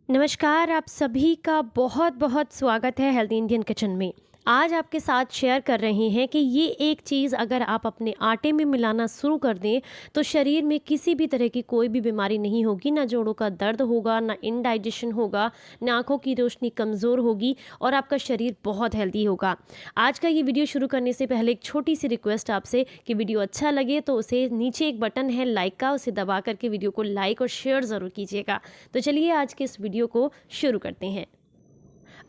नमस्कार, आप सभी का बहुत बहुत स्वागत है हेल्दी इंडियन किचन में। आज आपके साथ शेयर कर रहे हैं कि ये एक चीज़ अगर आप अपने आटे में मिलाना शुरू कर दें तो शरीर में किसी भी तरह की कोई भी बीमारी नहीं होगी, ना जोड़ों का दर्द होगा, ना इनडाइजेशन होगा, ना आँखों की रोशनी कमज़ोर होगी और आपका शरीर बहुत हेल्दी होगा। आज का ये वीडियो शुरू करने से पहले एक छोटी सी रिक्वेस्ट आपसे कि वीडियो अच्छा लगे तो उसे नीचे एक बटन है लाइक का, उसे दबा करके वीडियो को लाइक और शेयर ज़रूर कीजिएगा। तो चलिए आज के इस वीडियो को शुरू करते हैं।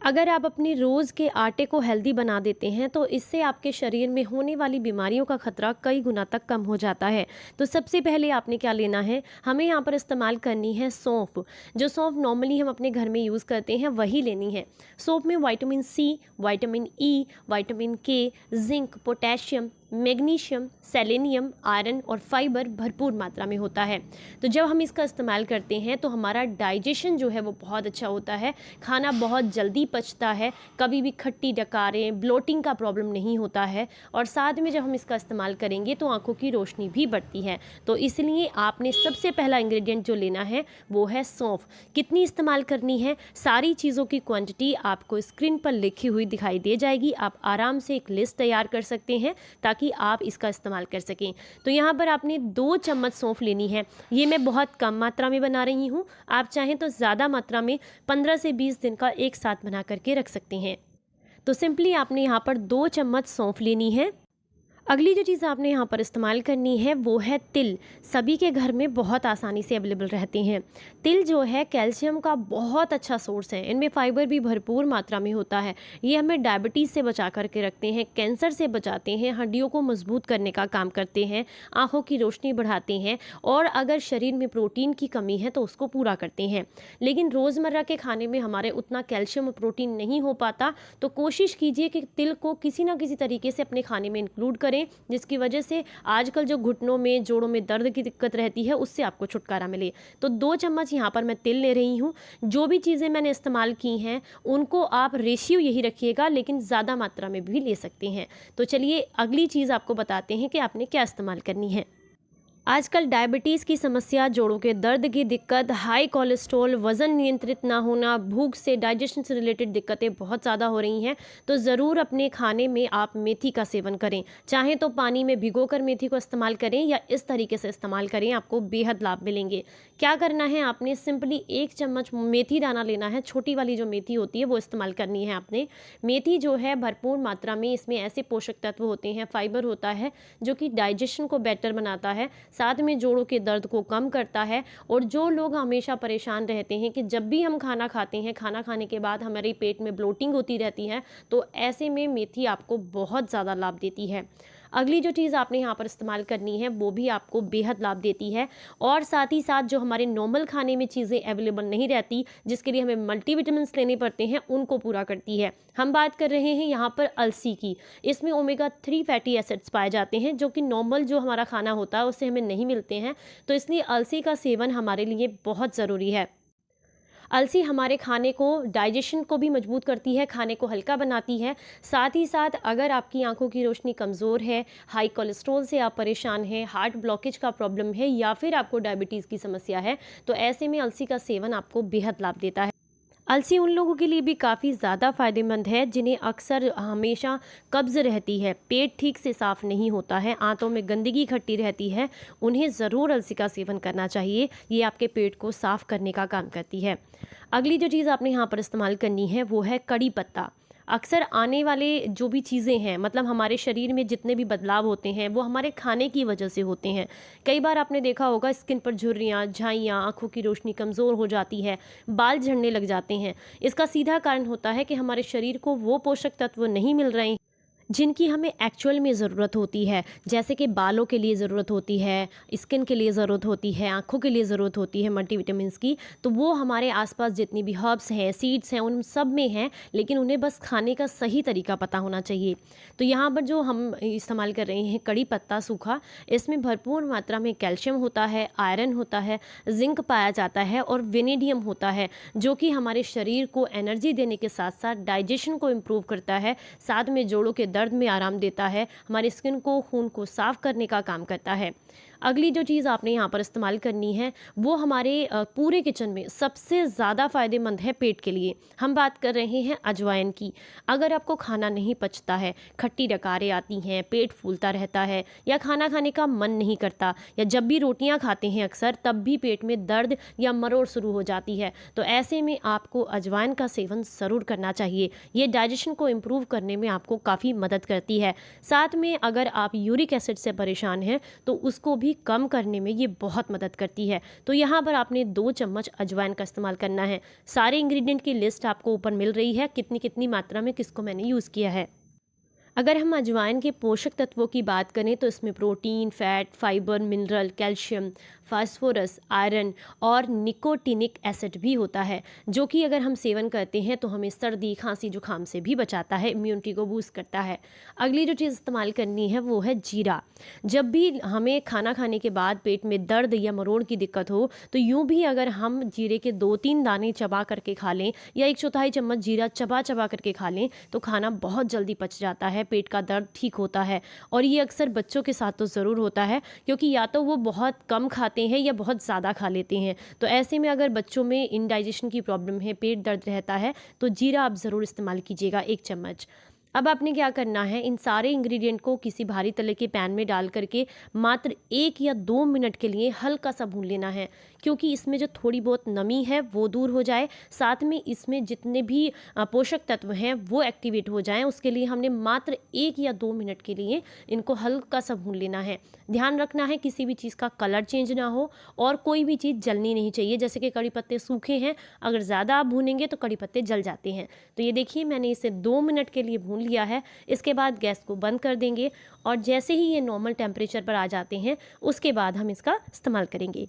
अगर आप अपने रोज़ के आटे को हेल्दी बना देते हैं तो इससे आपके शरीर में होने वाली बीमारियों का खतरा कई गुना तक कम हो जाता है। तो सबसे पहले आपने क्या लेना है, हमें यहाँ पर इस्तेमाल करनी है सौंफ। जो सौंफ नॉर्मली हम अपने घर में यूज़ करते हैं वही लेनी है। सौंफ में vitamin C, vitamin E, vitamin K, zinc, potassium, magnesium, selenium, iron और फाइबर भरपूर मात्रा में होता है। तो जब हम इसका इस्तेमाल करते हैं तो हमारा डाइजेशन जो है वो बहुत अच्छा होता है, खाना बहुत जल्दी पचता है, कभी भी खट्टी डकारें, ब्लोटिंग का प्रॉब्लम नहीं होता है और साथ में जब हम इसका इस्तेमाल करेंगे तो आंखों की रोशनी भी बढ़ती है। तो इसलिए आपने सबसे पहला इंग्रेडिएंट जो लेना है वो है सौंफ। कितनी इस्तेमाल करनी है, सारी चीज़ों की क्वांटिटी आपको स्क्रीन पर लिखी हुई दिखाई दे जाएगी। आप आराम से एक लिस्ट तैयार कर सकते हैं ताकि आप इसका इस्तेमाल कर सकें। तो यहाँ पर आपने 2 चम्मच सौंफ लेनी है। ये मैं बहुत कम मात्रा में बना रही हूँ, आप चाहें तो ज़्यादा मात्रा में 15 से 20 दिन का एक साथ बना करके रख सकते हैं। तो सिंपली आपने यहाँ पर 2 चम्मच सौंफ लेनी है। अगली जो चीज़ आपने यहाँ पर इस्तेमाल करनी है वो है तिल। सभी के घर में बहुत आसानी से अवेलेबल रहते हैं। तिल जो है कैल्शियम का बहुत अच्छा सोर्स है, इनमें फाइबर भी भरपूर मात्रा में होता है। ये हमें डायबिटीज़ से बचा करके रखते हैं, कैंसर से बचाते हैं, हड्डियों को मजबूत करने का काम करते हैं, आँखों की रोशनी बढ़ाते हैं और अगर शरीर में प्रोटीन की कमी है तो उसको पूरा करते हैं। लेकिन रोज़मर्रा के खाने में हमारे उतना कैल्शियम और प्रोटीन नहीं हो पाता, तो कोशिश कीजिए कि तिल को किसी ना किसी तरीके से अपने खाने में इंक्लूड करें, जिसकी वजह से आजकल जो घुटनों में, जोड़ों में दर्द की दिक्कत रहती है उससे आपको छुटकारा मिले। तो 2 चम्मच यहाँ पर मैं तिल ले रही हूँ। जो भी चीज़ें मैंने इस्तेमाल की हैं उनको आप रेशियो यही रखिएगा, लेकिन ज़्यादा मात्रा में भी ले सकते हैं। तो चलिए अगली चीज़ आपको बताते हैं कि आपने क्या इस्तेमाल करनी है। आजकल डायबिटीज़ की समस्या, जोड़ों के दर्द की दिक्कत, हाई कोलेस्ट्रॉल, वज़न नियंत्रित ना होना, भूख से, डाइजेशन से रिलेटेड दिक्कतें बहुत ज़्यादा हो रही हैं। तो ज़रूर अपने खाने में आप मेथी का सेवन करें। चाहें तो पानी में भिगोकर मेथी को इस्तेमाल करें या इस तरीके से इस्तेमाल करें, आपको बेहद लाभ मिलेंगे। क्या करना है, आपने सिंपली 1 चम्मच मेथी दाना लेना है। छोटी वाली जो मेथी होती है वो इस्तेमाल करनी है आपने। मेथी जो है भरपूर मात्रा में, इसमें ऐसे पोषक तत्व होते हैं, फाइबर होता है जो कि डाइजेशन को बेटर बनाता है, साथ में जोड़ों के दर्द को कम करता है। और जो लोग हमेशा परेशान रहते हैं कि जब भी हम खाना खाते हैं, खाना खाने के बाद हमारे पेट में ब्लोटिंग होती रहती है, तो ऐसे में मेथी आपको बहुत ज़्यादा लाभ देती है। अगली जो चीज़ आपने यहाँ पर इस्तेमाल करनी है वो भी आपको बेहद लाभ देती है और साथ ही साथ जो हमारे नॉर्मल खाने में चीज़ें अवेलेबल नहीं रहती, जिसके लिए हमें मल्टीविटामिन्स लेने पड़ते हैं, उनको पूरा करती है। हम बात कर रहे हैं यहाँ पर अलसी की। इसमें ओमेगा 3 फैटी एसिड्स पाए जाते हैं जो कि नॉर्मल जो हमारा खाना होता है उससे हमें नहीं मिलते हैं। तो इसलिए अलसी का सेवन हमारे लिए बहुत ज़रूरी है। अलसी हमारे खाने को, डाइजेशन को भी मजबूत करती है, खाने को हल्का बनाती है। साथ ही साथ अगर आपकी आंखों की रोशनी कमज़ोर है, हाई कोलेस्ट्रॉल से आप परेशान हैं, हार्ट ब्लॉकेज का प्रॉब्लम है या फिर आपको डायबिटीज़ की समस्या है, तो ऐसे में अलसी का सेवन आपको बेहद लाभ देता है। अलसी उन लोगों के लिए भी काफ़ी ज़्यादा फ़ायदेमंद है जिन्हें अक्सर हमेशा कब्ज़ रहती है, पेट ठीक से साफ़ नहीं होता है, आंतों में गंदगी इकट्ठी रहती है, उन्हें ज़रूर अलसी का सेवन करना चाहिए। ये आपके पेट को साफ़ करने का काम करती है। अगली जो चीज़ आपने यहाँ पर इस्तेमाल करनी है वो है कड़ी पत्ता। अक्सर आने वाले जो भी चीज़ें हैं, मतलब हमारे शरीर में जितने भी बदलाव होते हैं वो हमारे खाने की वजह से होते हैं। कई बार आपने देखा होगा स्किन पर झुर्रियाँ, झाइयाँ, आँखों की रोशनी कमज़ोर हो जाती है, बाल झड़ने लग जाते हैं। इसका सीधा कारण होता है कि हमारे शरीर को वो पोषक तत्व नहीं मिल रहे जिनकी हमें एक्चुअल में ज़रूरत होती है। जैसे कि बालों के लिए ज़रूरत होती है, स्किन के लिए ज़रूरत होती है, आँखों के लिए ज़रूरत होती है मल्टीविटामिन्स की, तो वो हमारे आसपास जितनी भी हर्ब्स हैं, सीड्स हैं, उन सब में हैं, लेकिन उन्हें बस खाने का सही तरीका पता होना चाहिए। तो यहाँ पर जो हम इस्तेमाल कर रहे हैं कड़ी पत्ता सूखा, इसमें भरपूर मात्रा में कैल्शियम होता है, आयरन होता है, जिंक पाया जाता है और वेनेडियम होता है, जो कि हमारे शरीर को एनर्जी देने के साथ साथ डाइजेशन को इम्प्रूव करता है, साथ में जोड़ों के दर्द में आराम देता है, हमारी स्किन को, खून को साफ करने का काम करता है। अगली जो चीज़ आपने यहाँ पर इस्तेमाल करनी है वो हमारे पूरे किचन में सबसे ज़्यादा फ़ायदेमंद है पेट के लिए। हम बात कर रहे हैं अजवाइन की। अगर आपको खाना नहीं पचता है, खट्टी डकारें आती हैं, पेट फूलता रहता है या खाना खाने का मन नहीं करता, या जब भी रोटियां खाते हैं अक्सर तब भी पेट में दर्द या मरोड़ शुरू हो जाती है, तो ऐसे में आपको अजवाइन का सेवन ज़रूर करना चाहिए। ये डाइजेशन को इम्प्रूव करने में आपको काफ़ी मदद करती है। साथ में अगर आप यूरिक एसिड से परेशान हैं तो उसको भी कम करने में ये बहुत मदद करती है। तो यहाँ पर आपने 2 चम्मच अजवाइन का इस्तेमाल करना है। सारे इंग्रेडिएंट की लिस्ट आपको ऊपर मिल रही है, कितनी कितनी मात्रा में किसको मैंने यूज़ किया है। अगर हम अजवाइन के पोषक तत्वों की बात करें तो इसमें protein, fat, fibre, mineral, calcium, phosphorus, iron और निकोटिनिक एसिड भी होता है, जो कि अगर हम सेवन करते हैं तो हमें सर्दी, खांसी, जुकाम से भी बचाता है, इम्यूनिटी को बूस्ट करता है। अगली जो चीज़ इस्तेमाल करनी है वो है जीरा। जब भी हमें खाना खाने के बाद पेट में दर्द या मरोड़ की दिक्कत हो तो यूँ भी अगर हम जीरे के 2-3 दाने चबा करके खा लें या 1/4 चम्मच जीरा चबा चबा करके खा लें तो खाना बहुत जल्दी पच जाता है, पेट का दर्द ठीक होता है। और ये अक्सर बच्चों के साथ तो ज़रूर होता है, क्योंकि या तो वो बहुत कम खाते हैं या बहुत ज़्यादा खा लेते हैं। तो ऐसे में अगर बच्चों में इंडाइजेशन की प्रॉब्लम है, पेट दर्द रहता है, तो जीरा आप ज़रूर इस्तेमाल कीजिएगा 1 चम्मच। अब आपने क्या करना है, इन सारे इंग्रेडिएंट को किसी भारी तले के पैन में डाल करके मात्र 1 या 2 मिनट के लिए हल्का सा भून लेना है, क्योंकि इसमें जो थोड़ी बहुत नमी है वो दूर हो जाए, साथ में इसमें जितने भी पोषक तत्व हैं वो एक्टिवेट हो जाएं। उसके लिए हमने मात्र 1 या 2 मिनट के लिए इनको हल्का सा भून लेना है। ध्यान रखना है किसी भी चीज़ का कलर चेंज ना हो और कोई भी चीज़ जलनी नहीं चाहिए। जैसे कि कड़ी पत्ते सूखे हैं, अगर ज़्यादा आप भूनेंगे तो कड़ी पत्ते जल जाते हैं। तो ये देखिए मैंने इसे 2 मिनट के लिए भून लिया है। इसके बाद गैस को बंद कर देंगे और जैसे ही ये नॉर्मल टेम्परेचर पर आ जाते हैं उसके बाद हम इसका इस्तेमाल करेंगे।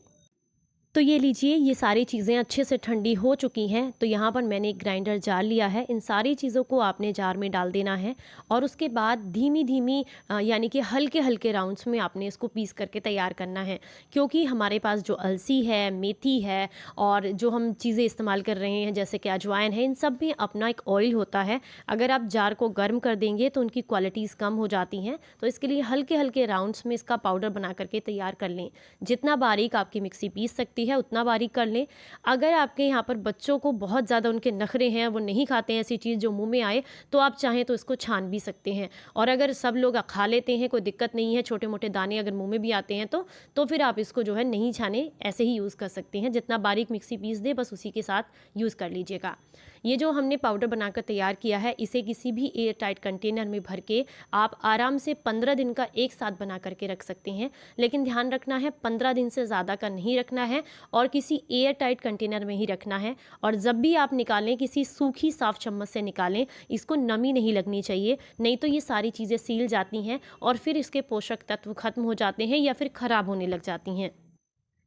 तो ये लीजिए, ये सारी चीज़ें अच्छे से ठंडी हो चुकी हैं। तो यहाँ पर मैंने एक ग्राइंडर जार लिया है। इन सारी चीज़ों को आपने जार में डाल देना है और उसके बाद धीमी धीमी यानी कि हल्के हल्के राउंड्स में आपने इसको पीस करके तैयार करना है, क्योंकि हमारे पास जो अलसी है, मेथी है और जो हम चीज़ें इस्तेमाल कर रहे हैं जैसे कि अजवाइन है, इन सब में अपना एक ऑयल होता है। अगर आप जार को गर्म कर देंगे तो उनकी क्वालिटीज़ कम हो जाती हैं। तो इसके लिए हल्के हल्के राउंड्स में इसका पाउडर बना करके तैयार कर लें। जितना बारीक आपकी मिक्सी पीस सकती है उतना बारीक कर लें। अगर आपके यहाँ पर बच्चों को बहुत ज़्यादा उनके नखरे हैं, वो नहीं खाते हैं ऐसी चीज़ जो मुंह में आए, तो आप चाहें तो इसको छान भी सकते हैं। और अगर सब लोग खा लेते हैं, कोई दिक्कत नहीं है, छोटे मोटे दाने अगर मुंह में भी आते हैं तो फिर आप इसको जो है नहीं छाने, ऐसे ही यूज़ कर सकते हैं। जितना बारीक मिक्सी पीस दे बस उसी के साथ यूज़ कर लीजिएगा। ये जो हमने पाउडर बनाकर तैयार किया है इसे किसी भी एयर टाइट कंटेनर में भर के आप आराम से 15 दिन का एक साथ बना करके रख सकते हैं। लेकिन ध्यान रखना है 15 दिन से ज़्यादा का नहीं रखना है और किसी एयर टाइट कंटेनर में ही रखना है। और जब भी आप निकालें किसी सूखी साफ चम्मच से निकालें, इसको नमी नहीं लगनी चाहिए, नहीं तो ये सारी चीज़ें सील जाती हैं और फिर इसके पोषक तत्व खत्म हो जाते हैं या फिर ख़राब होने लग जाती हैं।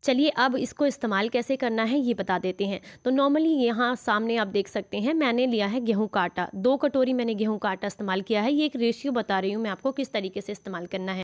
चलिए अब इसको इस्तेमाल कैसे करना है ये बता देते हैं। तो नॉर्मली यहाँ सामने आप देख सकते हैं मैंने लिया है गेहूं का आटा, 2 कटोरी मैंने गेहूं का आटा इस्तेमाल किया है। ये एक रेशियो बता रही हूँ मैं आपको किस तरीके से इस्तेमाल करना है।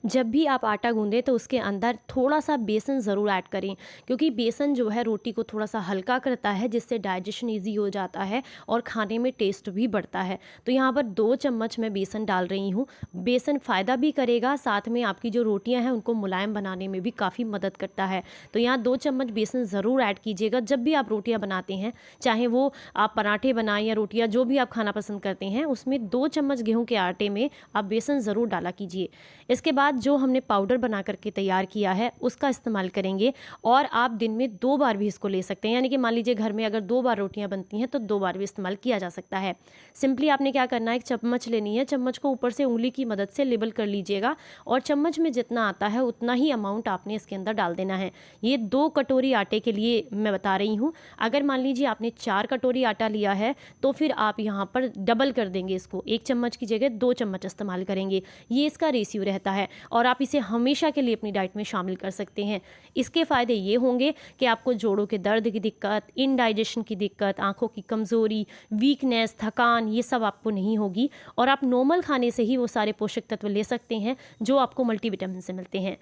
जब भी आप आटा गूंदें तो उसके अंदर थोड़ा सा बेसन ज़रूर ऐड करें, क्योंकि बेसन जो है रोटी को थोड़ा सा हल्का करता है, जिससे डाइजेशन इजी हो जाता है और खाने में टेस्ट भी बढ़ता है। तो यहाँ पर 2 चम्मच मैं बेसन डाल रही हूँ। बेसन फ़ायदा भी करेगा, साथ में आपकी जो रोटियाँ हैं उनको मुलायम बनाने में भी काफ़ी मदद करता है। तो यहाँ 2 चम्मच बेसन ज़रूर ऐड कीजिएगा जब भी आप रोटियाँ बनाते हैं, चाहे वो आप पराठे बनाएं या रोटियाँ जो भी आप खाना पसंद करते हैं, उसमें 2 चम्मच गेहूँ के आटे में आप बेसन ज़रूर डाला कीजिए। इसके बाद जो हमने पाउडर बना करके तैयार किया है उसका इस्तेमाल करेंगे और आप दिन में 2 बार भी इसको ले सकते हैं। यानी कि मान लीजिए घर में अगर 2 बार रोटियां बनती हैं तो 2 बार भी इस्तेमाल किया जा सकता है। सिंपली आपने क्या करना है, एक चम्मच लेनी है, चम्मच को ऊपर से उंगली की मदद से लेबल कर लीजिएगा और चम्मच में जितना आता है उतना ही अमाउंट आपने इसके अंदर डाल देना है। ये 2 कटोरी आटे के लिए मैं बता रही हूँ। अगर मान लीजिए आपने 4 कटोरी आटा लिया है तो फिर आप यहाँ पर डबल कर देंगे, इसको 1 चम्मच की जगह 2 चम्मच इस्तेमाल करेंगे। ये इसका रेशियो रहता है और आप इसे हमेशा के लिए अपनी डाइट में शामिल कर सकते हैं। इसके फ़ायदे ये होंगे कि आपको जोड़ों के दर्द की दिक्कत, इनडाइजेशन की दिक्कत, आंखों की कमज़ोरी, वीकनेस, थकान, ये सब आपको नहीं होगी और आप नॉर्मल खाने से ही वो सारे पोषक तत्व ले सकते हैं जो आपको मल्टीविटामिन से मिलते हैं।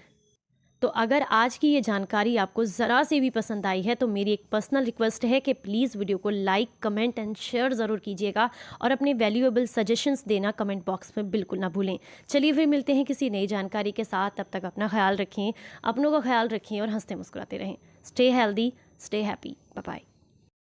तो अगर आज की ये जानकारी आपको ज़रा से भी पसंद आई है तो मेरी एक पर्सनल रिक्वेस्ट है कि प्लीज़ वीडियो को लाइक, कमेंट एंड शेयर ज़रूर कीजिएगा और अपने वैल्यूएबल सजेशंस देना कमेंट बॉक्स में बिल्कुल ना भूलें। चलिए फिर मिलते हैं किसी नई जानकारी के साथ, तब तक अपना ख्याल रखें, अपनों का ख्याल रखें और हंसते मुस्कुराते रहें। Stay healthy, stay happy, bye bye.